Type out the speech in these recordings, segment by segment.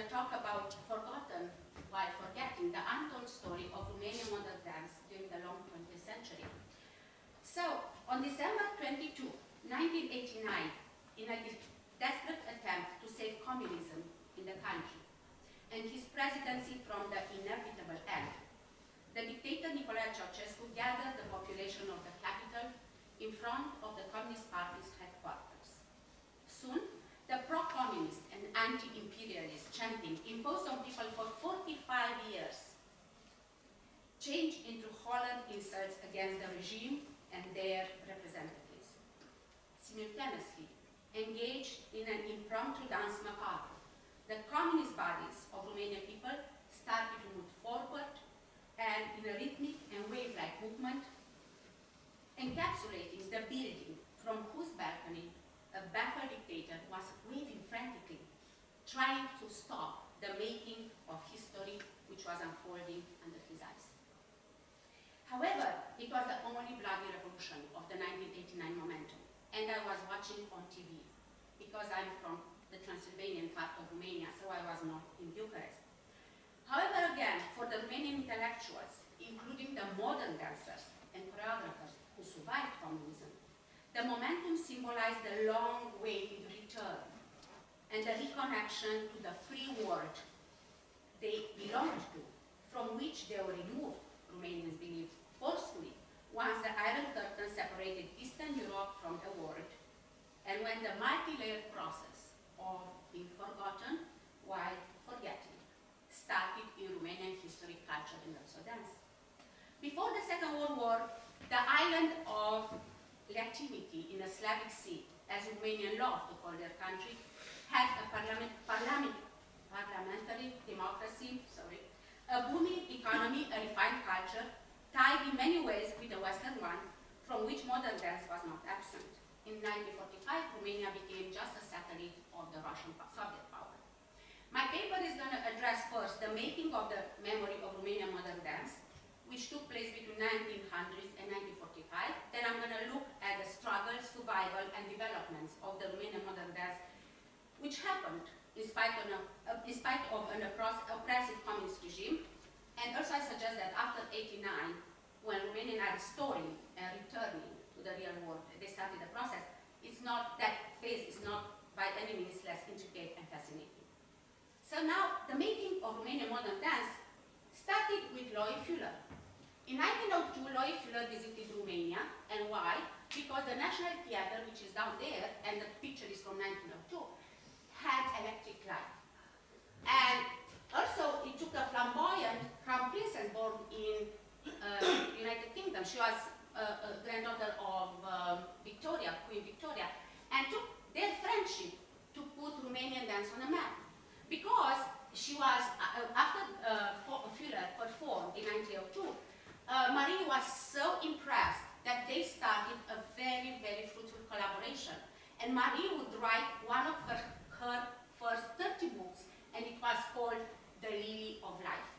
talk about Forgotten While Forgetting, the untold story of Romanian modern dance during the long 20th century. So, on December 22, 1989, in a desperate attempt to save communism in the country and his presidency from the inevitable end, the dictator Nicolae Ceausescu gathered the population of the capital in front of the Communist Party's headquarters. Soon, the pro-communist and anti-imperialist chanting imposed on people for 45 years changed into Holland insults against the regime and their representatives. Simultaneously, engaged in an impromptu dance macabre, the communist bodies of Romanian people started to move forward and in a rhythmic and wave-like movement, encapsulating the building from whose balcony a baffled dictator was waving frantically, trying to stop the making of history which was unfolding under his eyes. However, it was the only bloody revolution of the 1989 momentum, and I was watching on TV, because I'm from the Transylvanian part of Romania, so I was not in Bucharest. However, again, for the Romanian intellectuals, including the modern dancers and choreographers who survived communism, the momentum symbolized the long-awaited return and the reconnection to the free world they belonged to, from which they were removed, Romanians believed, forcefully, once the Iron Curtain separated Eastern Europe from the world, and when the multi-layered process of being forgotten while forgetting started in Romanian history, culture, and also dance. Before the Second World War, the island of Latinity in the Slavic Sea, as Romanians loved to call their country, had a parliamentary democracy, a booming economy, a refined culture, tied in many ways with the Western one, from which modern dance was not absent. In 1945, Romania became just a satellite of the Russian Soviet power. My paper is going to address first the making of the memory of Romanian modern dance, which took place between 1900s and 1945. Then I'm going to look at the struggles, survival, and developments of the Romanian modern dance, which happened in spite of an oppressive communist regime. And also I suggest that after '89, when Romanians are restoring and returning to the real world, they started the process, that phase is not by any means less intricate and fascinating. So now, the making of Romanian modern dance started with Loie Fuller. In 1902, Loie Fuller visited Romania, and why? Because the National Theatre, which is down there, and the picture is from 1902, had electric light. And also, it took a flamboyant crown princess born in United Kingdom. She was a granddaughter of Victoria, Queen Victoria, and took their friendship to put Romanian dance on a map. Because she was, after Fuller performed in 1902, Marie was so impressed that they started a very, very fruitful collaboration. And Marie would write one of her first 30 books, and it was called The Lily of Life.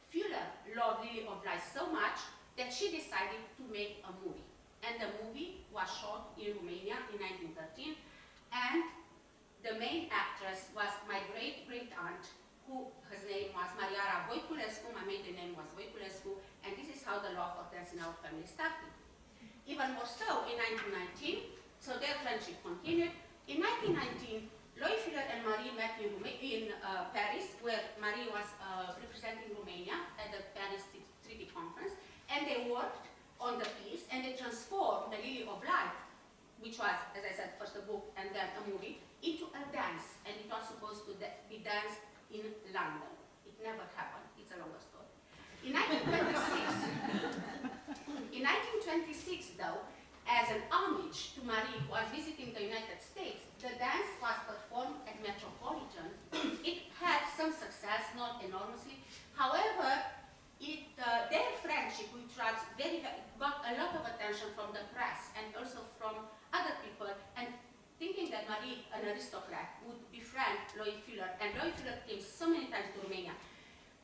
Fuller loved Lily of Life so much that she decided to make a movie. And the movie was shot in Romania in 1913, and the main actress was my great-great-aunt, whose name was Mariara Voiculescu. My maiden name was Voiculescu, and this is how the love for dance in our family started. Even more so, in 1919, so their friendship continued. In 1919, Loie Fuller and Marie met in Paris, where Marie was representing Romania at the Paris Treaty Conference, and they worked on the piece, and they transformed The Lily of Life, which was, as I said, first a book and then a movie, into a dance, and it was supposed to be danced in London. It never happened. It's a longer story. In 1926, though, as an homage to Marie, who was visiting the United States, the dance was performed at Metropolitan. It had some success, not enormously. However, their friendship, which was got a lot of attention from the press and also from other people, and thinking that Marie, an aristocrat, would befriend Loie Fuller, and Loie Fuller came so many times to Romania,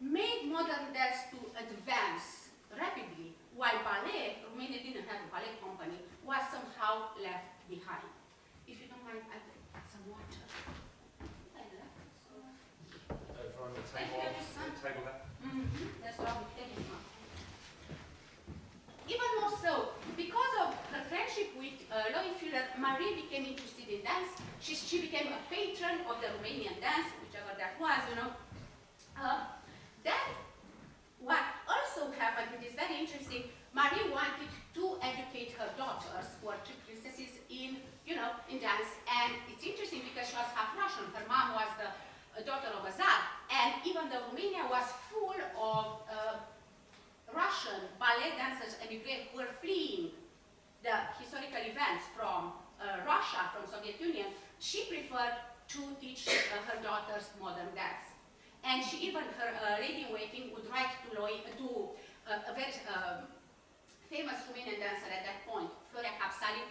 made modern dance to advance rapidly, while ballet, Romania didn't have a ballet company, was somehow left behind. If you don't mind, I will add some water. table there. That's lovely. Thank you so much. Even more so, because of her friendship with Louis Fuller, Marie became interested in dance. She became a patron of the Romanian dance, whichever that was, you know. Then, what also happened, it is very interesting, Marie wanted to educate her daughters, who are two princesses, in, you know, in dance. And it's interesting because she was half Russian. Her mom was the daughter of a Tsar. And even though Romania was full of Russian ballet dancers emigrate who were fleeing the historical events from Russia, from Soviet Union, she preferred to teach her daughters modern dance. And she even, her lady-in-waiting would write to a very famous Romanian dancer at that point, Floria Capsali,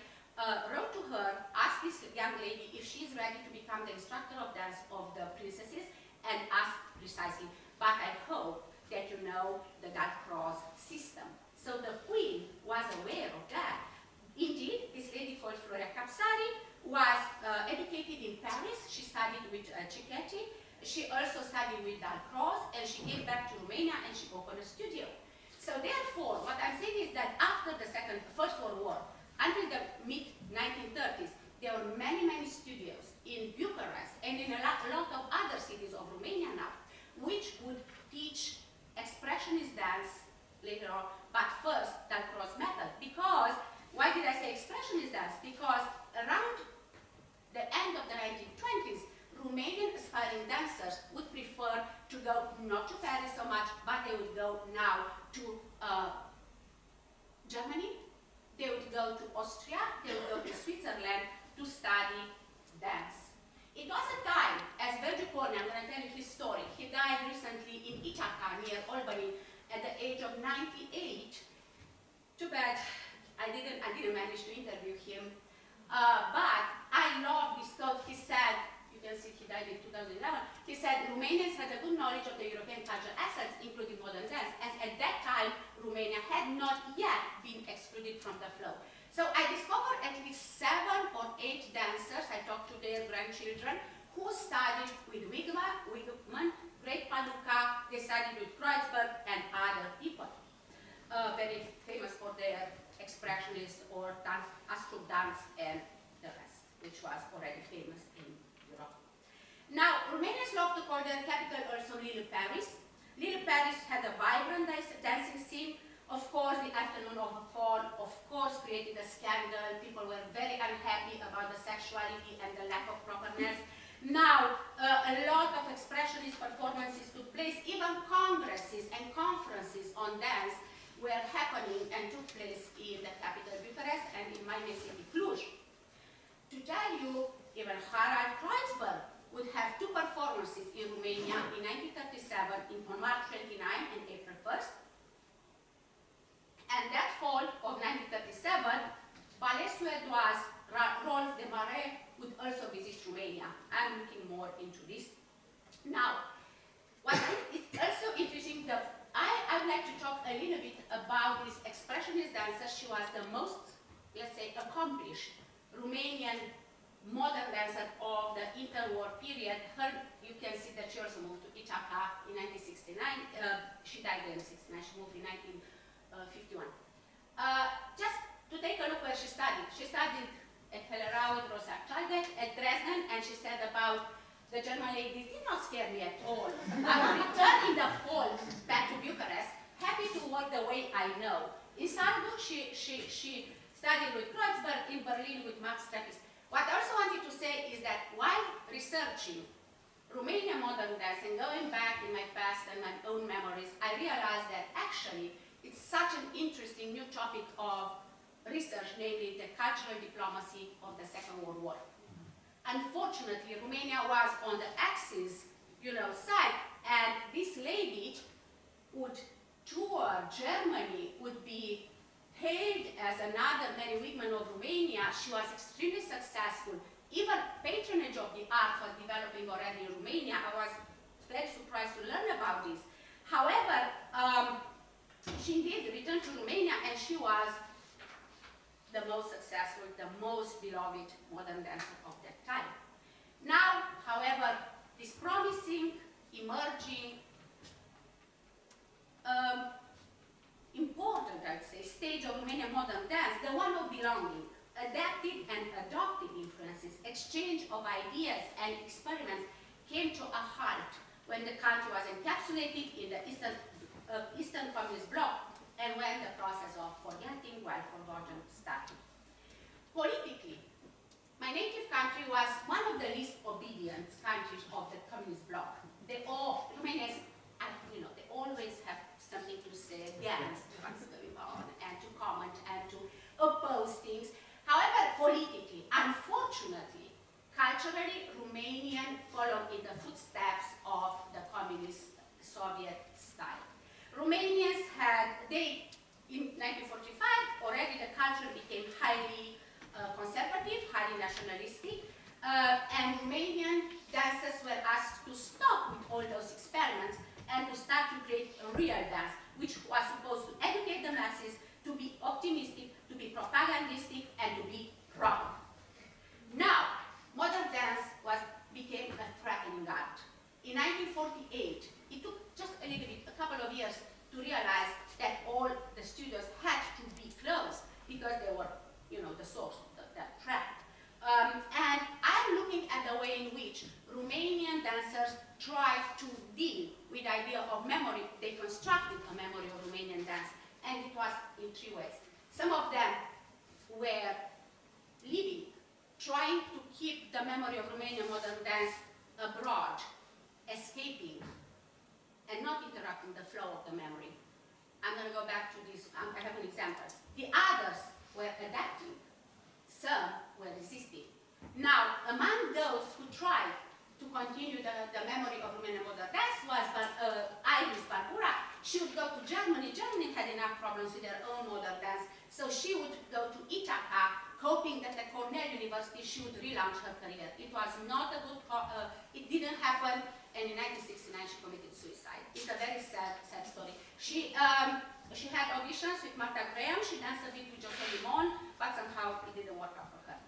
wrote to her, asked this young lady if she's ready to become the instructor of dance of the princesses, and asked precisely, but I hope that you know the Dalcroze system. So the queen was aware of that. Indeed, this lady called Floria Capsali was educated in Paris. She studied with Cicchetti. She also studied with Dalcroze, and she came back to Romania and she opened a studio. So therefore, what I'm saying is that after the First World War, until the mid-1930s, there were many, many studios in Bucharest and in a lot of other cities of Romania now, which would teach expressionist dance later on, but first Dalcroze method. Because, why did I say expressionist dance? Because around the end of the 1920s, Romanian aspiring dancers would prefer to go not to Paris so much, but they would go now to Germany, they would go to Austria, they would go to Switzerland to study dance. It was a time, as Virgil Corney, I'm going to tell you his story, he died recently in Ithaca near Albany at the age of 98. Too bad I didn't manage to interview him. But I love this quote. He said, you can see he died in 2011, he said, Romanians had a good knowledge of the European cultural assets, including modern dance, as at that time, Romania had not yet been excluded from the flow. So I discovered at least 7 or 8 dancers, I talked to their grandchildren, who studied with Wigman, Great Paduca, they studied with Kreuzberg and other people. Very famous for their expressionist or dance, Astrup dance and the rest, which was already famous in Europe. Now, Romanians love to call their capital also Little Paris. Little Paris had a vibrant dancing scene. Of course, the afternoon of the fall, of course, created a scandal. People were very unhappy about the sexuality and the lack of properness. Now, a lot of expressionist performances took place. Even congresses and conferences on dance were happening and took place in the capital Bucharest and in my main city Cluj. To tell you, even Harald Kreuzberg would have 2 performances in Romania in 1937 on March 29 and April 1st. And that fall of 1937, Ballet Suédoise Rolf de Marais would also visit Romania. I'm looking more into this. Now, what is also interesting, I would like to talk a little bit about this expressionist dancer. She was the most, let's say, accomplished Romanian modern dancer of the interwar period. You can see that she also moved to Ithaca in 1969. She died in 1969. She moved in 1951. Just to take a look where she studied. She studied at Hellerau with Rosa Chaldet, at Dresden, and she said about the German ladies did not scare me at all. I returned in the fall back to Bucharest, happy to work the way I know. In Salzburg, she studied with Kreuzberg, in Berlin with Max Trappist. What I also wanted to say is that while researching Romanian modern dance and going back in my past and my own memories, I realized that actually it's such an interesting new topic of research, namely the cultural diplomacy of the Second World War. Unfortunately, Romania was on the Axis, side, and this lady would tour Germany, would be hailed as another Mary Wigman of Romania. She was extremely successful. Even patronage of the arts was developing already in Romania. I was very surprised to learn about this. However, she indeed returned to Romania, and she was the most successful, the most beloved modern dancer of that time. Now, however, this promising emerging important, I'd say, stage of Romanian modern dance, the one of belonging, adapted and adopted influences, exchange of ideas and experiments came to a halt when the country was encapsulated in the Eastern Communist bloc and when the process of forgetting while forgotten started. Politically, my native country was one of the least obedient countries of the communist bloc. Romanians, they always have something to say against what's going on and to comment and to oppose things. However, politically, unfortunately, culturally, Romanian followed in the footsteps of the communist Soviet style. Romanians in 1945, already the culture became highly conservative, highly nationalistic, and Romanian dancers were asked to stop with all those experiments and to start to create a real dance, which was supposed to educate the masses, to be optimistic, to be propagandistic, and to be proud. Now, modern dance became a threatening art. In 1948, it took just a little bit, a couple of years, to realize that all the studios had to be closed because they were, the source of that trap. And I'm looking at the way in which Romanian dancers tried to deal with the idea of memory. They constructed a memory of Romanian dance, and it was in three ways. Some of them were living, trying to keep the memory of Romanian modern dance abroad, escaping, and not interrupting the flow of the memory. I'm going to go back to this. I have an example. The others were adapting. Some were resisting. Now, among those who tried to continue the memory of Romanian modern dance was Iris Barbura. She would go to Germany. Germany had enough problems with their own modern dance, so she would go to Ithaca, hoping that at Cornell University she would relaunch her career. It was not a good, it didn't happen, and in 1969 she committed suicide. It's a very sad story. She had auditions with Martha Graham, she danced a bit with José Limón, but somehow it didn't work out for her.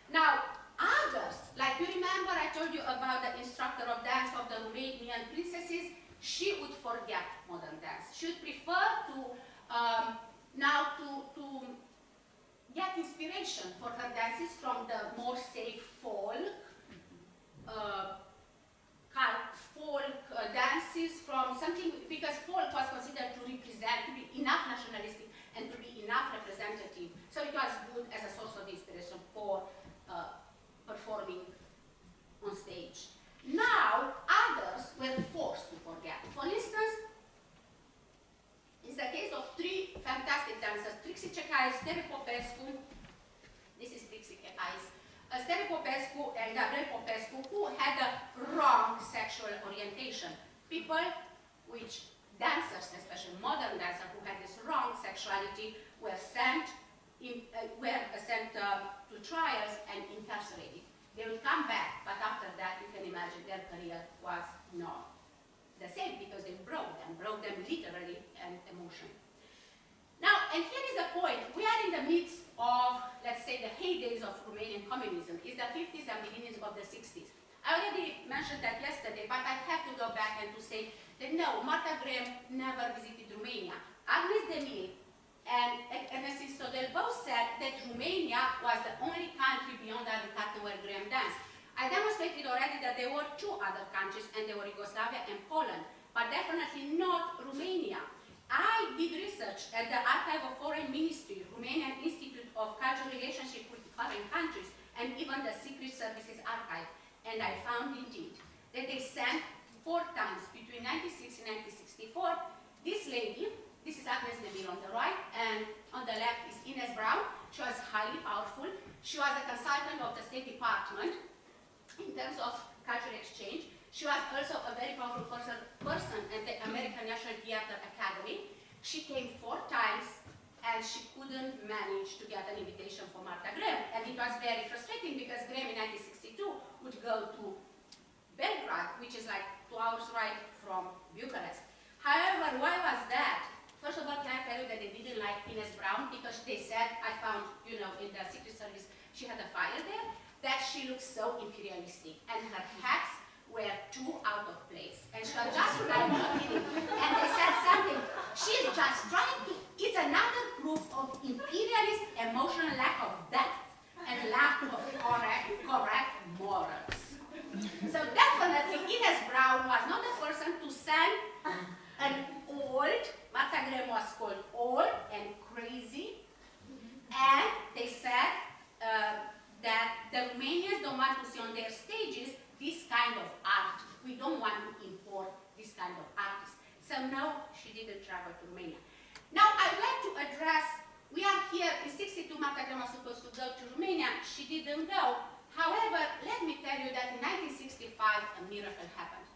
Now, others, like you remember I told you about the instructor of dance of the Romanian princesses, she would forget modern dance. She would prefer to get inspiration for her dances from the more safe folk dances, from something, because folk was considered to represent, to be enough nationalistic and to be enough representative. So it was good as a source of inspiration for performing on stage. Now, others were forced to forget. For instance, it's the case of three fantastic dancers, Trixie Cecais, Stere Popescu, this is Trixie Cecais, Stere Popescu and Gabriel Popescu, who had a wrong sexual orientation. People which dancers, especially modern dancers who had this wrong sexuality, were sent to trials and incarcerated. They would come back, but after that, you can imagine their career was not the same because they broke them literally and emotionally. Now, and here is the point. We are in the midst of, let's say, the heydays of Romanian communism. It's the 50s and beginnings of the 60s. I already mentioned that yesterday, but I have to go back and to say that no, Martha Graham never visited Romania. Agnes de Mille and Ernest Stodel both said that Romania was the only country beyond Arătat where Graham danced. I demonstrated already that there were two other countries, and they were Yugoslavia and Poland, but definitely not Romania. I did research at the Archive of Foreign Ministry, Romanian Institute of Cultural Relationship with Foreign Countries, and even the Secret Services Archive. And I found indeed that they sent 4 times between 1960 and 1964 this lady. This is Agnes de Mille on the right, and on the left is Ines Brown. She was highly powerful. She was a consultant of the State Department in terms of cultural exchange. She was also a very powerful person at the American National Theatre Academy. She came 4 times, and she couldn't manage to get an invitation for Martha Graham. And it was very frustrating because Graham in 1962 would go to Belgrade, which is like 2 hours ride from Bucharest. However, why was that? First of all, can I tell you that they didn't like Ines Brown because they said, I found, in the Secret Service, she had a file there, that she looked so imperialistic, and her hats were too out of place, and she was I'm not kidding. And they said something. She's just trying to, it's another proof of imperialist emotional lack of depth and lack of correct morals. So definitely Ines Brown was not the person to send an old, Martha Graham was called old and crazy, and they said that the Romanians don't want to see on their stages this kind of art. We don't want to import this kind of artists. So no, she didn't travel to Romania. Now I'd like to address, we are here in 62, Martha Graham was supposed to go to Romania. She didn't go. However, let me tell you that in 1965 a miracle happened.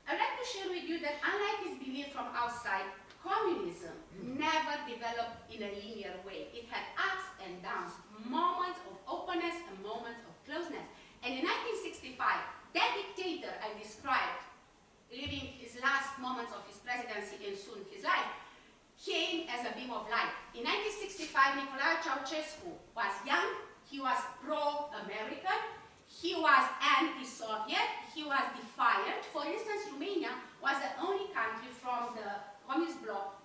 I'd like to share with you that unlike his belief from outside, communism never developed in a linear way. It had ups and downs, moments of openness and moments of closeness. And in 1965, that dictator I described, living his last moments of his presidency and soon his life, came as a beam of light. In 1965, Nicolae Ceausescu was young, he was pro-American, he was anti-Soviet, he was defiant. For instance, Romania was the only country from the communist bloc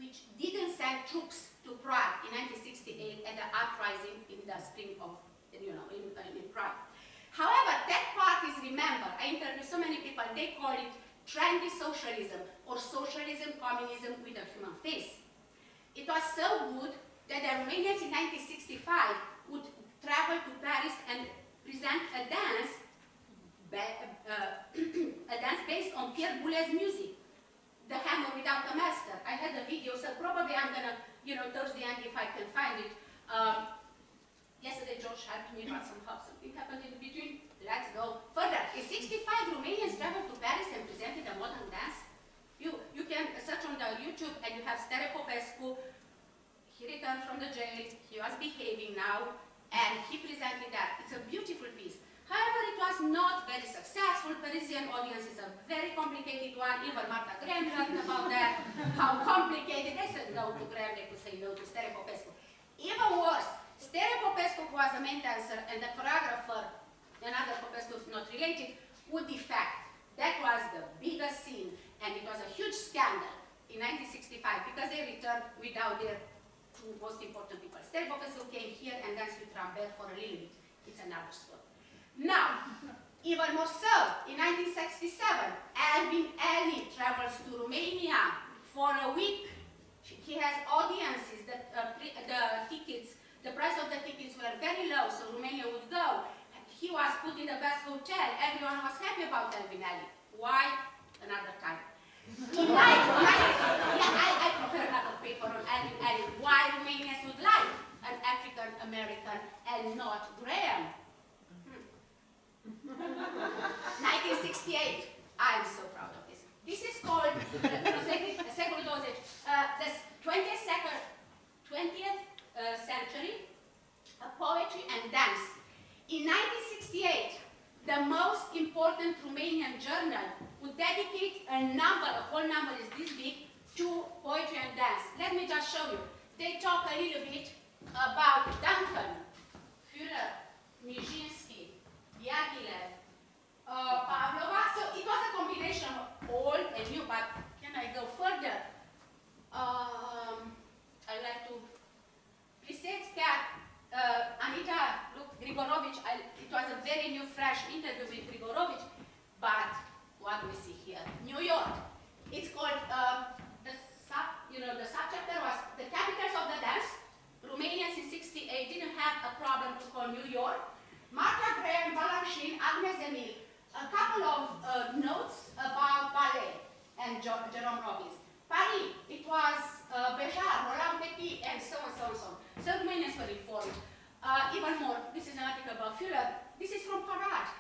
which didn't send troops to Prague in 1968 at the uprising in the spring of, in Prague. However, that part is remembered. I interviewed so many people, they call it trendy socialism or socialism, communism with a human face. It was so good that the Romanians in 1965 would travel to Paris and present a dance based on Pierre Boulez's music, The Hammer Without a Master. I had a video, so probably I'm gonna, towards the end, if I can find it. Yesterday, George helped me, but somehow something happened in between. Let's go further. In 65, Romanians traveled to Paris and presented a modern dance. You can search on the YouTube and you have Stere Popescu. He returned from the jail, he was behaving now, and he presented that. It's a beautiful piece. However, it was not very successful. Parisian audience is a very complicated one. Even Martha Graham learned about that, how complicated. They said no to Graham, they could say no to Stere Popescu. Even worse, Stere Popescu, who was the main dancer, and the choreographer, another Popescu not related, would defect. That was the biggest scene, and it was a huge scandal in 1965 because they returned without their two most important people. Stere Popescu came here and danced with Rambert for a little bit. It's another story. Now, even more so, in 1967, Alvin Ailey travels to Romania for a week. He has audiences, the tickets, the price of the tickets were very low, so Romania would go. He was put in the best hotel. Everyone was happy about Alvin Ailey. Why? Another time. I prepared another paper on Alvin Ailey. Why Romanians would like an African American and not Graham? 1968. I'm so proud of this. This is called second dosage. The 20th century, poetry and dance. In 1968, the most important Romanian journal would dedicate a number, a whole number is this big, to poetry and dance. Let me just show you. They talk a little bit about Duncan, Führer, Nijinsky, Diaghilev, Pavlova. So it was a combination of old and new, but can I go further? I'd like to Plisetska, Anita, look, Grigorovich, it was a very new, fresh interview with Grigorovich, but what do we see here? New York. It's called, the subchapter was the capitals of the dance. Romanians in 68 didn't have a problem to call New York. Martha Graham, Balanchine, Agnes Emil, a couple of notes about ballet and Jerome Robbins. Paris, it was Bejar, Roland Petit, and so on, so on, so on. So Romanians were informed. Even more, this is an article about Führer. This is from Parade,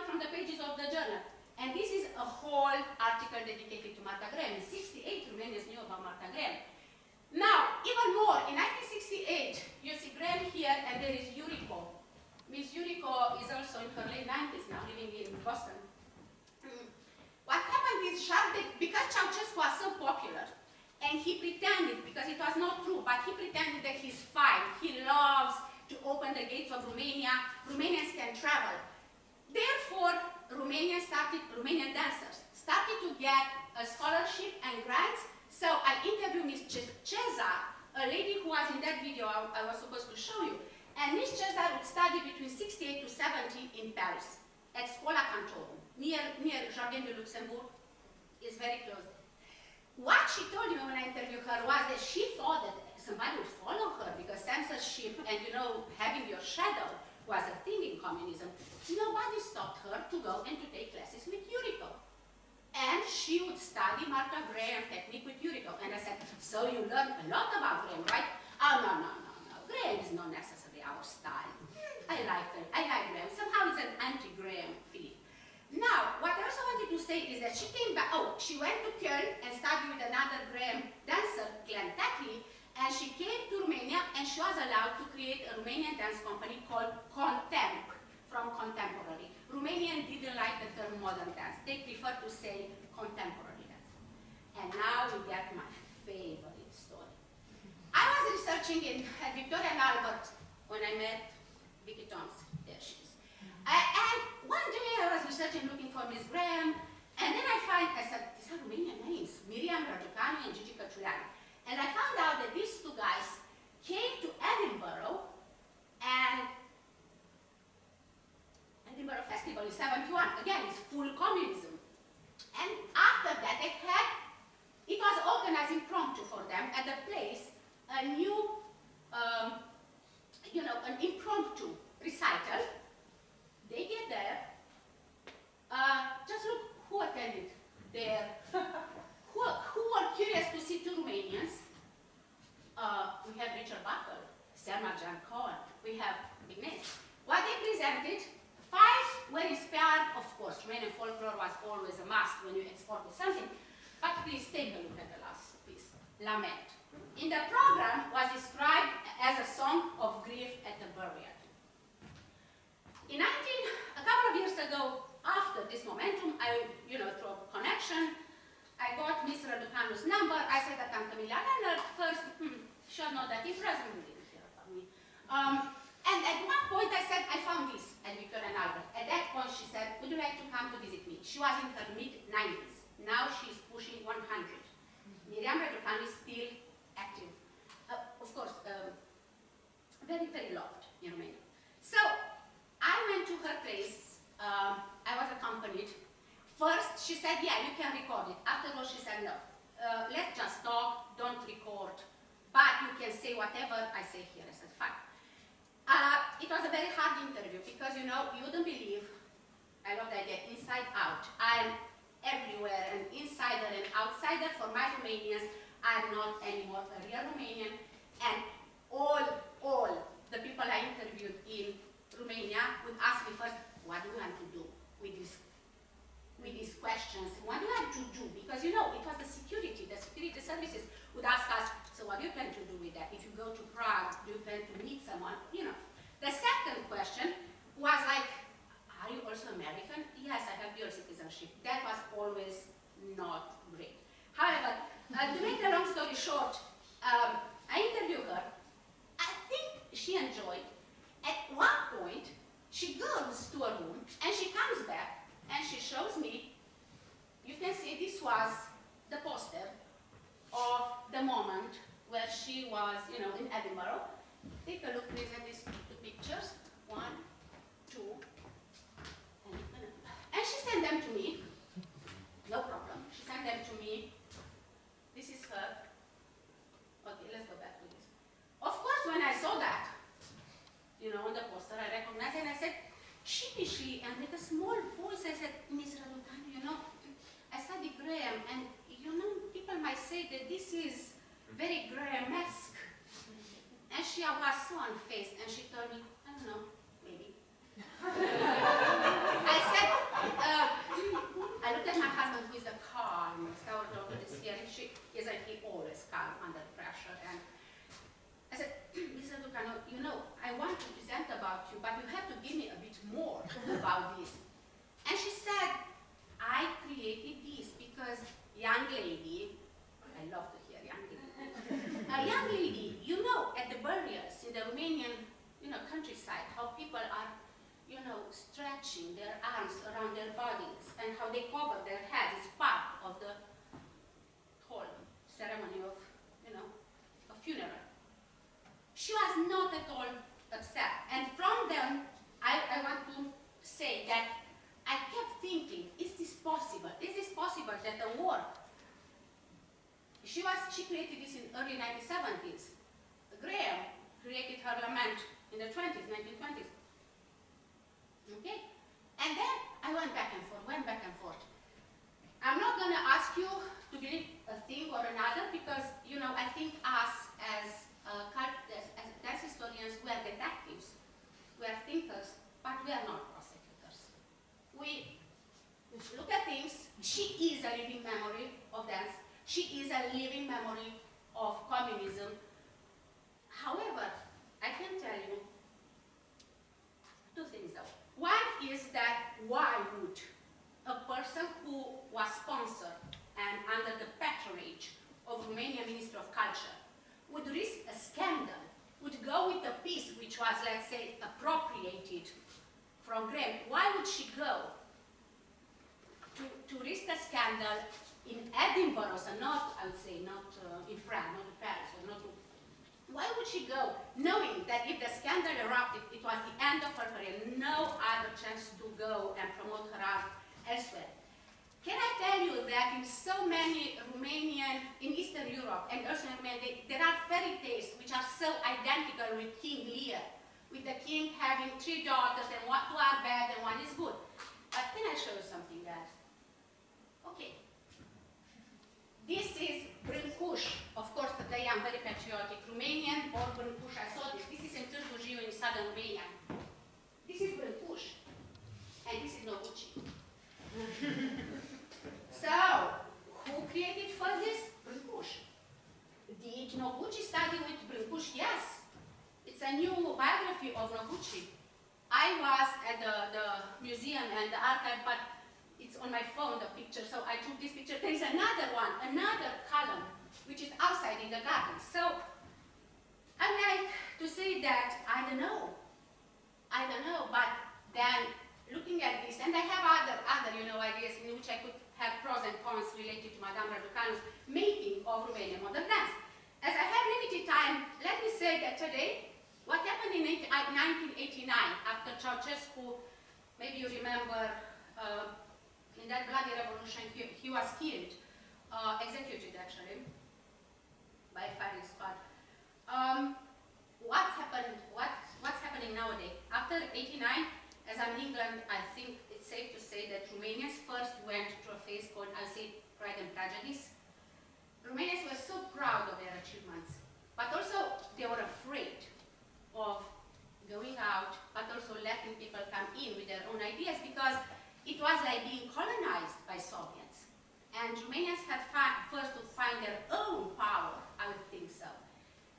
from the pages of the journal. And this is a whole article dedicated to Martha Graham. In 68, Romanians knew about Martha Graham. Now, even more, in 1968, you see Graham here, and there is Yuriko. Miss Yuriko is also in her late 90s now, living in Boston. What happened is, because Ceausescu was so popular, and he pretended, because it was not true, but he pretended that he's fine. He loves to open the gates of Romania. Romanians can travel. Therefore, Romanian dancers started to get a scholarship and grants. So I interviewed Miss Cesar, a lady who was in that video I was supposed to show you. And Miss Cesar would study between 68 to 70 in Paris at Scuola Cantorum, near Jardin de Luxembourg. It's very close. What she told me when I interviewed her was that she thought that somebody would follow her because censorship and, you know, having your shadow was a thing in communism. Nobody stopped her to go and to take classes with Yuriko. And she would study Martha Graham technique with Yuriko. And I said, so you learned a lot about Graham, right? Oh, no. Graham is not necessarily our style. I like Graham. Somehow it's an anti-Graham feeling. Now, what I also wanted to say is that she came back, she went to Köln and studied with another Graham dancer, Glenn Tackley, and she came to Romania and she was allowed to create a Romanian dance company called Contemp, from contemporary. Romanians didn't like the term modern dance. They prefer to say contemporary dance. And now we get my favorite story. I was researching at Victoria and Albert when I met Vicky Thompson. There she is. And one day I was researching, looking for Miss Graham, and then I said, these are Romanian names, Miriam Raducanu and Gigi Căciuleanu. And I found out that these two guys came to Edinburgh, and Edinburgh Festival in '71, again, it's full communism. And after that, it was organized impromptu for them at the place, a new, an impromptu recital. They get there, just look who attended there, who were curious to see two Romanians. We have Richard Buckle, Selma Jan Cohen, we have big names. What they presented, 5 were inspired, of course, Romanian folklore was always a must when you exported something, but please take a look at the last piece, Lament. In the program was described as a song of grief at the burial. A couple of years ago, after this momentum, through a connection, I got Miss Raducanu's number. I said that I'm Camelia Lenart. First, she'll know that it wasn't really hear from me. And at one point I said, I found this at Victoria and Albert. At that point she said, would you like to come to visit me? She was in her mid-90s. Now she's pushing 100. Miriam Raducanu is still active. Of course, very, very loved in Romania. So, I went to her place, I was accompanied. First, she said, yeah, you can record it. Afterwards, she said, no, let's just talk, don't record, but you can say whatever I say here. I said, fine. It was a very hard interview because, you wouldn't believe, I love the idea, inside out. I'm everywhere, an insider and outsider. For my Romanians, I'm not anymore a real Romanian. And all the people I interviewed in Romania would ask me first, what do you want to do with these questions? What do you want to do? Because it was the security services would ask us, so what do you plan to do with that? If you go to Prague, do you plan to meet someone? The second question was like, are you also American? Yes, I have dual citizenship. That was always not great. However, to make the long story short, I interviewed her. I think she enjoyed. At one point, she goes to a room and she comes back and she shows me, you can see this was the poster of the moment where she was, in Edinburgh. Take a look, please, at these two pictures. 1, 2, and she sent them to me. No problem. She sent them to me. This is her. Okay, let's go back to this. Of course, when I saw that, on the poster, I recognized it and I said, sheepishly and with a small voice, I said, Miss Raducanu, I studied Graham, and people might say that this is very Graham-esque. And she was so unfazed, and she told me, I don't know, maybe. I said, I looked at my husband, who is the calmest, our daughter is here, and he always calm under pressure. And I said, Miss Raducanu, I want to present about you, but you have to give me a bit more about this. And she said, I created this because young lady, I love to hear young lady, a young lady, at the burials in the Romanian, countryside, how people are, stretching their arms around their body. that don't work. She created this in early 1970s. Graham created her lament in the 1920s. Okay? And then I went back and forth. I'm not going to ask you to believe a thing or another because, you know, I think us as dance historians, we are detectives, we are thinkers, but we are not prosecutors. We look at things. She is a living memory of dance. She is a living memory of communism. However, I can tell you two things though. One is that why would a person who was sponsored and under the patronage of Romanian Minister of Culture would risk a scandal, would go with a piece which was, let's say, appropriated from Graham? Why would she go to risk a scandal in Edinburgh, so not, I would say, not in France, not in Paris, or not. Why would she go, knowing that if the scandal erupted, it was the end of her career, no other chance to go and promote her art elsewhere? Can I tell you that in so many Romanian, in Eastern Europe and also in Romania, there are fairy tales which are so identical with King Lear, with the king having 3 daughters and 2 are bad and 1 is good. But can I show you something else? Okay. This is Brâncuș. Of course, today I'm very patriotic. Romanian or Brâncuș, I saw this. This is in Târgu Jiu in southern Romania. This is Brâncuș. And this is Noguchi. So, who created first this? Brâncuș. Did Noguchi study with Brâncuș? Yes. It's a new biography of Noguchi. I was at the museum and the archive, but it's on my phone, the picture, so I took this picture. There is another one, another column, which is outside in the garden. So, I like to say that, I don't know, but then looking at this, and I have other you know, ideas in which I could have pros and cons related to Madame Raducanu's making of Romanian modern dance. As I have limited time, let me say that today, what happened in 1989, after Ceausescu, maybe you remember, in that bloody revolution, he was killed, executed actually, by a firing squad. What's happening nowadays? After 89, as I'm in England, I think it's safe to say that Romanians first went through a phase called, I'll say, pride and prejudice. Romanians were so proud of their achievements, but also they were afraid of going out, but also letting people come in with their own ideas, because it was like being colonized by Soviets. And Romanians had first to find their own power, I would think so.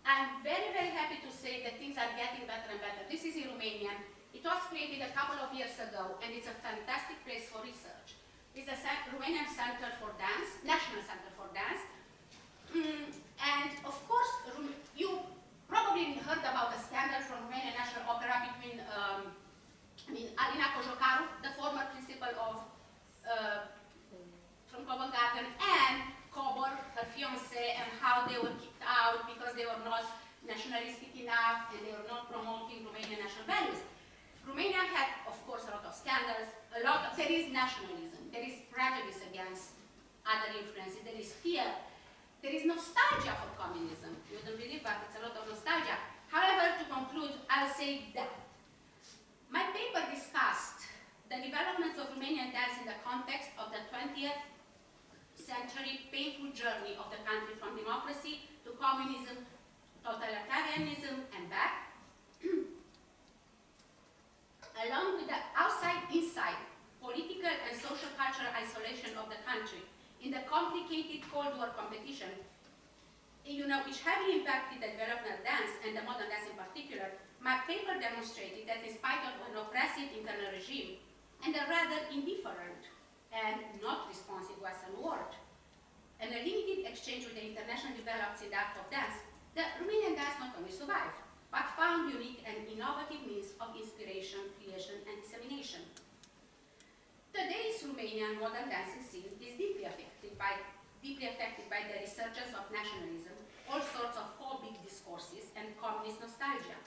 I'm very, very happy to say that things are getting better and better. This is in Romanian. It was created a couple of years ago, and it's a fantastic place for research. It's a Romanian Center for Dance, National Center for Dance. And of course, you probably heard about the scandal from Romanian National Opera between Alina Cojocaru, the former principal of from Covent Garden, and Cobor, her fiancé, and how they were kicked out because they were not nationalistic enough and they were not promoting Romanian national values. Romania had, of course, a lot of scandals, there is nationalism, there is prejudice against other influences, there is fear, there is nostalgia for communism. You wouldn't believe that, it's a lot of nostalgia. However, to conclude, I'll say that my paper discussed the developments of Romanian dance in the context of the 20th century painful journey of the country from democracy to communism, totalitarianism, and back, along with the outside-inside political and social cultural isolation of the country in the complicated Cold War competition, you know, which heavily impacted the development of dance and the modern dance in particular. My paper demonstrated that in spite of an oppressive internal regime and a rather indifferent and not responsive Western world, and a limited exchange with the international developments in the art of dance, the Romanian dance not only survived, but found unique and innovative means of inspiration, creation, and dissemination. Today's Romanian modern dancing scene is deeply affected by the resurgence of nationalism, all sorts of phobic discourses, and communist nostalgia.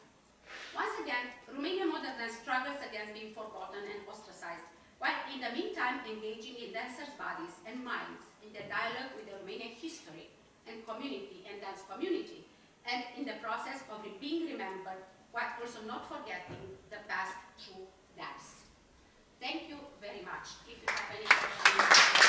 Once again, Romanian modern dance struggles against being forgotten and ostracized, while in the meantime engaging in dancers' bodies and minds in the dialogue with the Romanian history and community and dance community, and in the process of being remembered, while also not forgetting the past through dance. Thank you very much. If you have any questions.